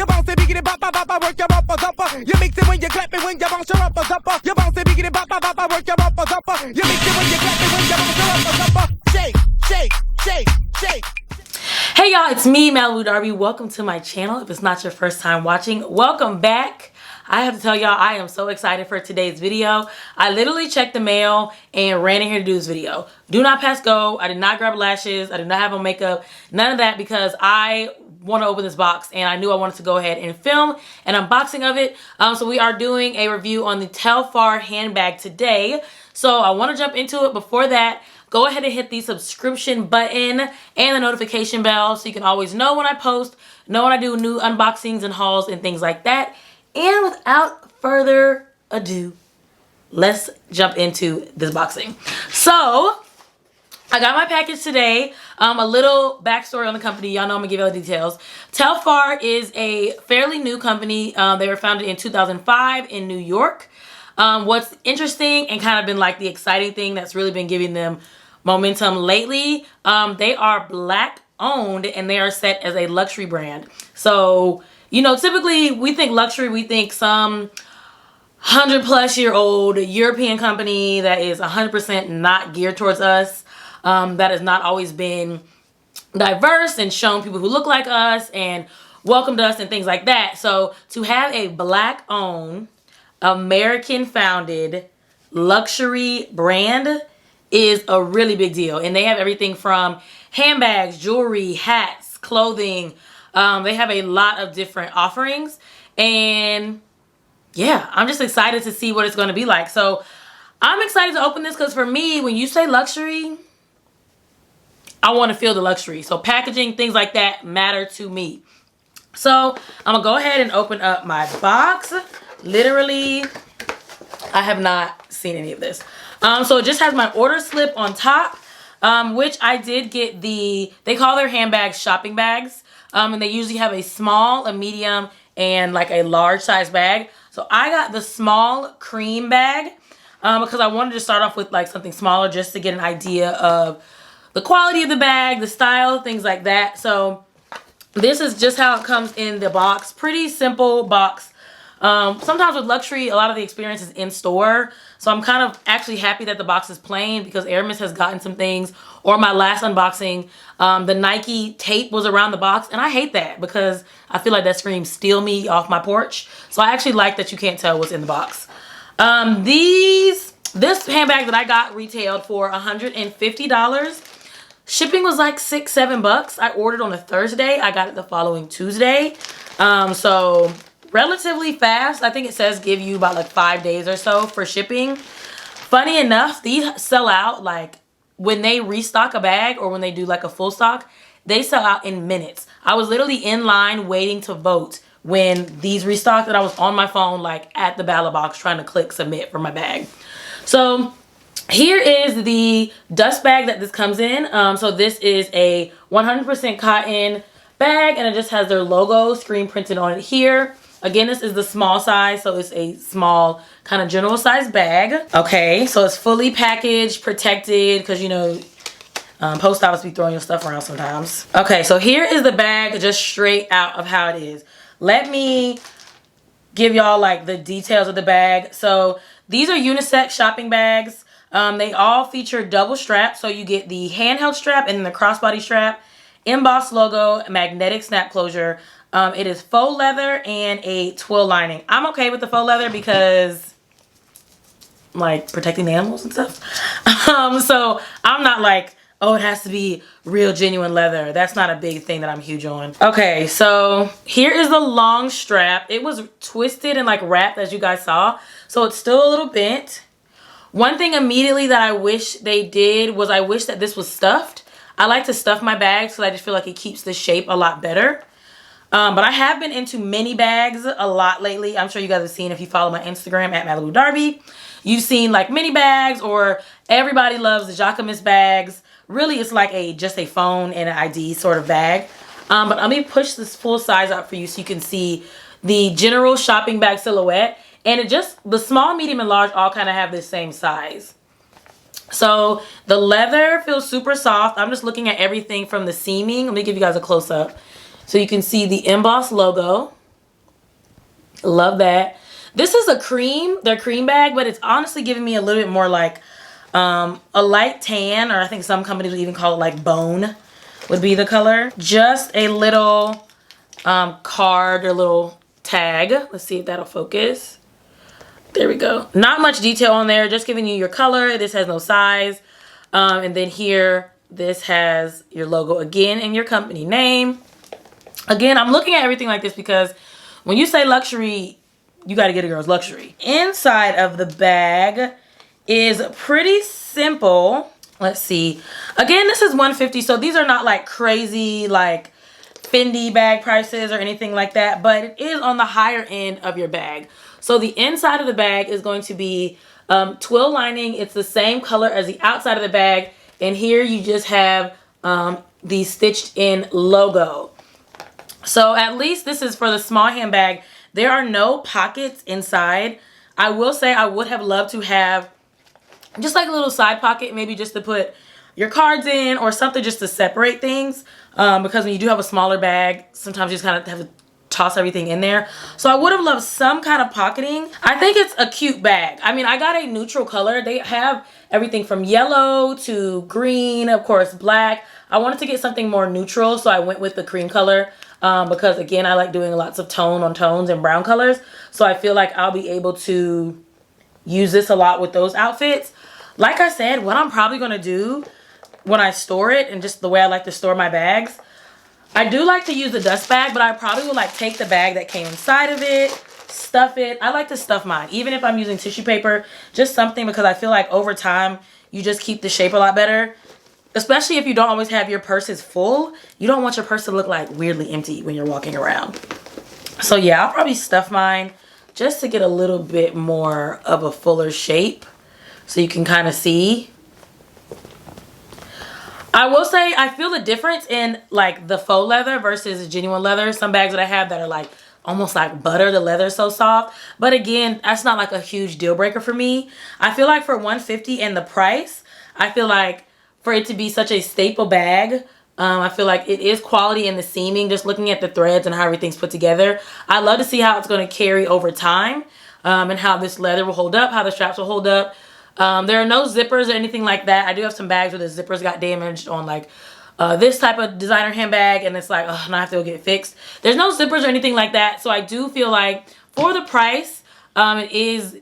You bounce it, biggity, bop, bop, bop, work your upper, upper. You mix it when you clap it, when you bounce your upper, upper. You bounce it, biggity, bop, bop, bop, work your upper, upper. You mix it when you clap it, when you bounce your upper, upper. Shake, shake, shake, shake. Hey y'all, it's me, Malibu Darby. Welcome to my channel. If it's not your first time watching, welcome back. I have to tell y'all, I am so excited for today's video. I literally checked the mail and ran in here to do this video. Do not pass go. I did not grab lashes. I did not have on makeup. None of that, because I want to open this box and I knew I wanted to go ahead and film an unboxing of it. So we are doing a review on the Telfar handbag today. So I want to jump into it. Before that, go ahead and hit the subscription button and the notification bell so you can always know when I post, know when I do new unboxings and hauls and things like that. And without further ado, let's jump into this boxing. So I got my package today. A little backstory on the company. Y'all know I'm gonna give you all the details. Telfar is a fairly new company. They were founded in 2005 in New York. What's interesting and kind of been like the exciting thing that's really been giving them momentum lately, they are Black owned and they are set as a luxury brand. So, you know, typically we think luxury, we think some 100-plus-year-old European company that is 100% not geared towards us, that has not always been diverse and shown people who look like us and welcomed us and things like that. So to have a Black owned, American founded luxury brand is a really big deal. And they have everything from handbags, jewelry, hats, clothing. They have a lot of different offerings. And yeah, I'm just excited to see what it's going to be like. So I'm excited to open this because for me, when you say luxury, I want to feel the luxury. So packaging, things like that matter to me. So I'm going to go ahead and open up my box. Literally, I have not seen any of this. So it just has my order slip on top, which I did get they call their handbags shopping bags. And they usually have a small, a medium, and like a large size bag. So I got the small cream bag because I wanted to start off with like something smaller just to get an idea of the quality of the bag, the style, things like that. So this is just how it comes in the box. Pretty simple box. Sometimes with luxury, a lot of the experience is in store. So I'm kind of actually happy that the box is plain because Hermes has gotten some things. Or my last unboxing, the Nike tape was around the box. And I hate that because I feel like that screams steal me off my porch. So I actually like that you can't tell what's in the box. This handbag that I got retailed for $150. Shipping was like $6, $7. I ordered on a Thursday. I got it the following Tuesday. So relatively fast. I think it says give you about like 5 days or so for shipping. Funny enough, these sell out like when they restock a bag or when they do like a full stock, they sell out in minutes. I was literally in line waiting to vote when these restocked and I was on my phone like at the ballot box trying to click submit for my bag. So here is the dust bag that this comes in. So this is a 100% cotton bag and it just has their logo screen printed on it here. Again, this is the small size, so it's a small kind of general size bag. Okay, so it's fully packaged, protected, because you know, post office be throwing your stuff around sometimes. Okay, so here is the bag just straight out of how it is. Let me give y'all like the details of the bag. So these are unisex shopping bags. They all feature double straps, so you get the handheld strap and then the crossbody strap, embossed logo, magnetic snap closure. It is faux leather and a twill lining. I'm okay with the faux leather because like protecting the animals and stuff. So I'm not like, oh, it has to be real genuine leather. That's not a big thing that I'm huge on. Okay, so here is the long strap. It was twisted and like wrapped as you guys saw. So it's still a little bent. One thing immediately that I wish they did was I wish that this was stuffed. I like to stuff my bags because I just feel like it keeps the shape a lot better. But I have been into mini bags a lot lately. I'm sure you guys have seen if you follow my Instagram at malibudarby. You've seen like mini bags, or everybody loves the Jacquemus bags. Really, it's like just a phone and an ID sort of bag. But let me push this full size out for you so you can see the general shopping bag silhouette. And the small, medium, and large all kind of have the same size. So the leather feels super soft. I'm just looking at everything from the seaming. Let me give you guys a close up. So you can see the embossed logo. Love that. This is their cream bag, but it's honestly giving me a little bit more like a light tan, or I think some companies would even call it like bone would be the color. Just a little card or little tag. Let's see if that'll focus. There we go. Not much detail on there, just giving you your color. This has no size. And then here, this has your logo again and your company name. Again, I'm looking at everything like this because when you say luxury, you got to get a girl's luxury. Inside of the bag is pretty simple. Let's see. Again, this is $150, so these are not like crazy like Fendi bag prices or anything like that, but it is on the higher end of your bag. So the inside of the bag is going to be twill lining. It's the same color as the outside of the bag, and here you just have the stitched in logo. So at least this is for the small handbag. There are no pockets inside. I will say I would have loved to have just like a little side pocket, maybe just to put your cards in or something just to separate things. Because when you do have a smaller bag, sometimes you just kind of have to toss everything in there. So I would have loved some kind of pocketing. I think it's a cute bag. I mean, I got a neutral color. They have everything from yellow to green, of course, black. I wanted to get something more neutral, so I went with the cream color. Because again, I like doing lots of tone on tones and brown colors. So I feel like I'll be able to use this a lot with those outfits. Like I said, what I'm probably going to do when I store it, and just the way I like to store my bags, I do like to use the dust bag, but I probably would like take the bag that came inside of it, stuff it. I like to stuff mine, even if I'm using tissue paper, just something, because I feel like over time, you just keep the shape a lot better. Especially if you don't always have your purses full. You don't want your purse to look like weirdly empty when you're walking around. So yeah, I'll probably stuff mine just to get a little bit more of a fuller shape so you can kind of see. I will say I feel the difference in like the faux leather versus genuine leather. Some bags that I have that are like almost like butter, the leather is so soft. But again, that's not like a huge deal breaker for me. I feel like for $150 and the price, I feel like for it to be such a staple bag, I feel like it is quality in the seaming, just looking at the threads and how everything's put together. I love to see how it's going to carry over time, and how this leather will hold up, how the straps will hold up. There are no zippers or anything like that. I do have some bags where the zippers got damaged on like this type of designer handbag, and it's like, oh, now I have to go get it fixed. There's no zippers or anything like that, so I do feel like for the price, it is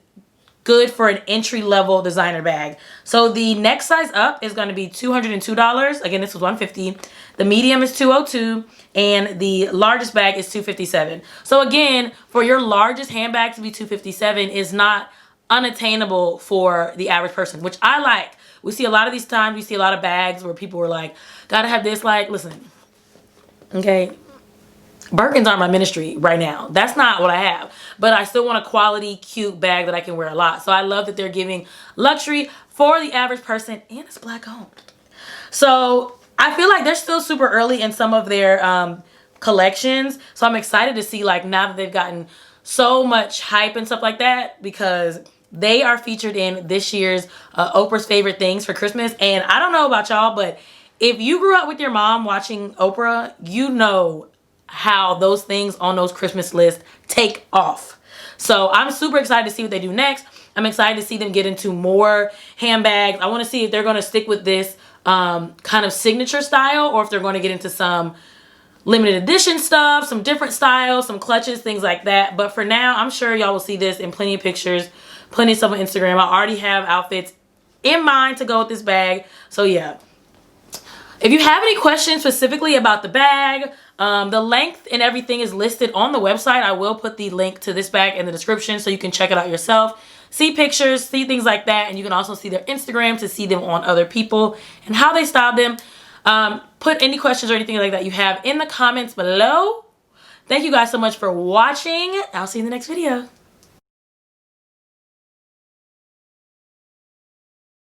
good for an entry-level designer bag. So the next size up is going to be $202. Again, this was $150. The medium is $202, and the largest bag is $257. So again, for your largest handbag to be $257 is not unattainable for the average person, which I like. We see a lot of these times, we see a lot of bags where people are like, gotta have this. Like, listen, okay, Birkins are my ministry right now. That's not what I have. But I still want a quality, cute bag that I can wear a lot. So I love that they're giving luxury for the average person, and it's black owned. So I feel like they're still super early in some of their collections. So I'm excited to see, like, now that they've gotten so much hype and stuff like that, because they are featured in this year's Oprah's Favorite Things for Christmas. And I don't know about y'all, but if you grew up with your mom watching Oprah, you know how those things on those Christmas lists take off. So I'm super excited to see what they do next. I'm excited to see them get into more handbags. I want to see if they're going to stick with this kind of signature style, or if they're going to get into some limited edition stuff, some different styles, some clutches, things like that. But for now, I'm sure y'all will see this in plenty of pictures, plenty of stuff on Instagram. I already have outfits in mind to go with this bag. So yeah. If you have any questions specifically about the bag, the length and everything is listed on the website. I will put the link to this bag in the description so you can check it out yourself. See pictures, see things like that, and you can also see their Instagram to see them on other people and how they style them. Put any questions or anything like that you have in the comments below. Thank you guys so much for watching. I'll see you in the next video.